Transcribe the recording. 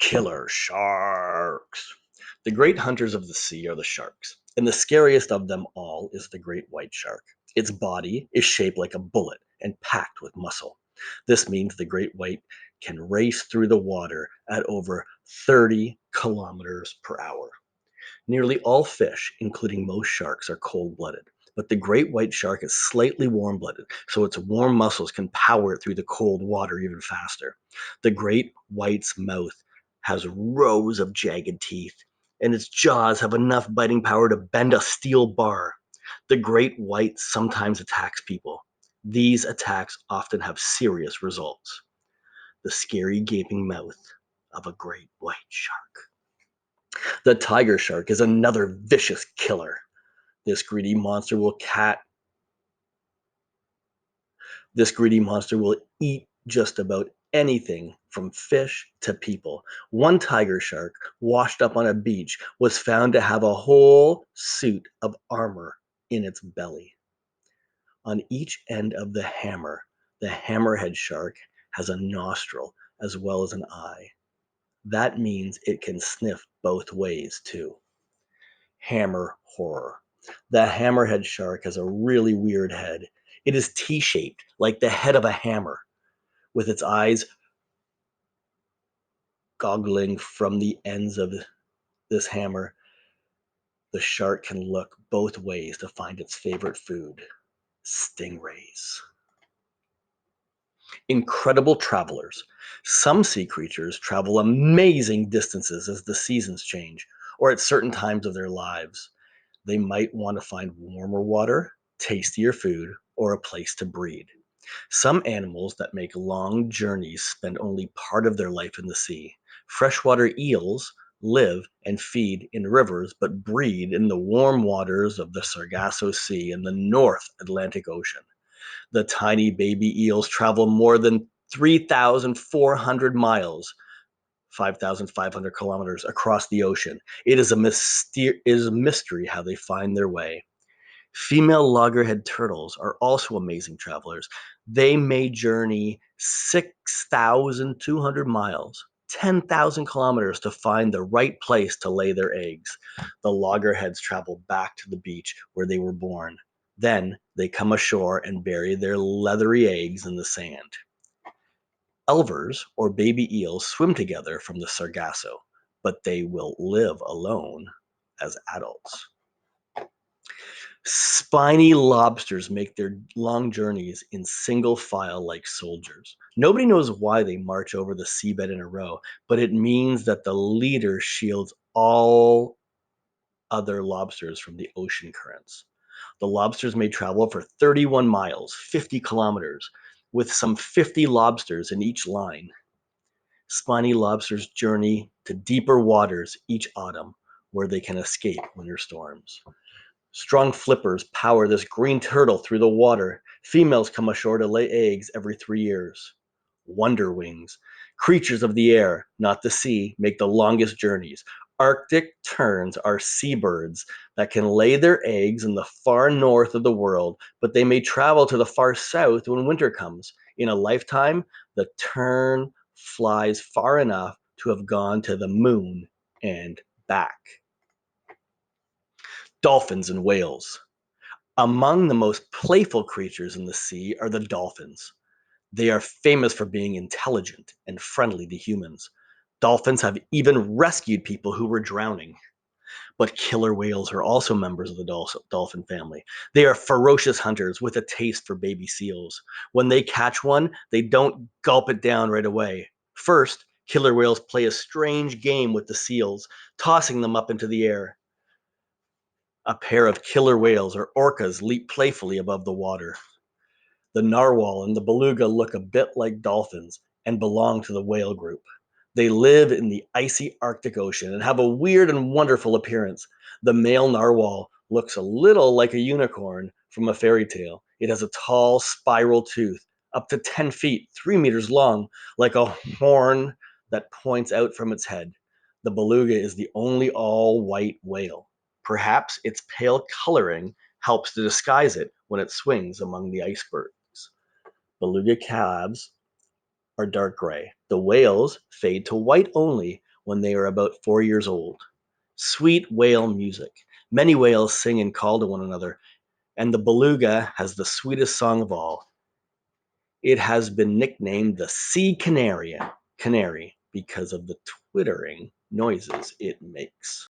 Killer sharks. The great hunters of the sea are the sharks, and the scariest of them all is the great white shark. Its body is shaped like a bullet and packed with muscle. This means the great white can race through the water at over 30 kilometers per hour. Nearly all fish, including most sharks, are cold blooded, but the great white shark is slightly warm blooded, so its warm muscles can power it through the cold water even faster. The great white's mouth has rows of jagged teeth, and its jaws have enough biting power to bend a steel bar. The great white sometimes attacks people. These attacks often have serious results. The scary gaping mouth of a great white shark. The tiger shark is another vicious killer. This greedy monster will cat this greedy monster will eat just about anything from fish to people. One tiger shark washed up on a beach was found to have a whole suit of armor in its belly. On each end of the hammerhead shark has a nostril as well as an eye. That means it can sniff both ways too. Hammer horror. The hammerhead shark has a really weird head. It is T shaped, like the head of a hammer, with its eyes goggling from the ends of this hammer. The shark can look both ways to find its favorite food stingrays. Incredible travelers. Some sea creatures travel amazing distances as the seasons change or at certain times of their lives. They might want to find warmer water, tastier food, or a place to breed. Some animals that make long journeys spend only part of their life in the sea. Freshwater eels live and feed in rivers but breed in the warm waters of the Sargasso Sea in the North Atlantic Ocean. The tiny baby eels travel more than 3,400 miles, 5,500 kilometers across the ocean. It is a mystery how they find their way. Female loggerhead turtles are also amazing travelers. They may journey 6,200 miles, 10,000 kilometers to find the right place to lay their eggs. The loggerheads travel back to the beach where they were born. Then they come ashore and bury their leathery eggs in the sand. Elvers, or baby eels, swim together from the Sargasso, but they will live alone as adults. Spiny lobsters make their long journeys in single file like soldiers. Nobody knows why they march over the seabed in a row, but it means that the leader shields all other lobsters from the ocean currents. The lobsters may travel for 31 miles, 50 kilometers, with some 50 lobsters in each line. Spiny lobsters journey to deeper waters each autumn where they can escape winter storms. Strong flippers power this green turtle through the water. Females come ashore to lay eggs every 3 years. Wonder wings, creatures of the air, not the sea, make the longest journeys. Arctic terns are seabirds that can lay their eggs in the far north of the world, but they may travel to the far south when winter comes. In a lifetime, the tern flies far enough to have gone to the moon and back. Dolphins and whales. Among the most playful creatures in the sea are the dolphins. They are famous for being intelligent and friendly to humans. Dolphins have even rescued people who were drowning. But killer whales are also members of the dolphin family. They are ferocious hunters with a taste for baby seals. When they catch one, they don't gulp it down right away. First, killer whales play a strange game with the seals, tossing them up into the air. A pair of killer whales or orcas leap playfully above the water. The narwhal and the beluga look a bit like dolphins and belong to the whale group. They live in the icy Arctic Ocean and have a weird and wonderful appearance. The male narwhal looks a little like a unicorn from a fairy tale. It has a tall spiral tooth, up to 10 feet, 3 meters long, like a horn that points out from its head. The beluga is the only all white whale. Perhaps its pale coloring helps to disguise it when it swings among the icebergs. Beluga calves are dark gray. The whales fade to white only when they are about 4 years old. Sweet whale music. Many whales sing and call to one another, and the beluga has the sweetest song of all. It has been nicknamed the sea canary because of the twittering noises it makes.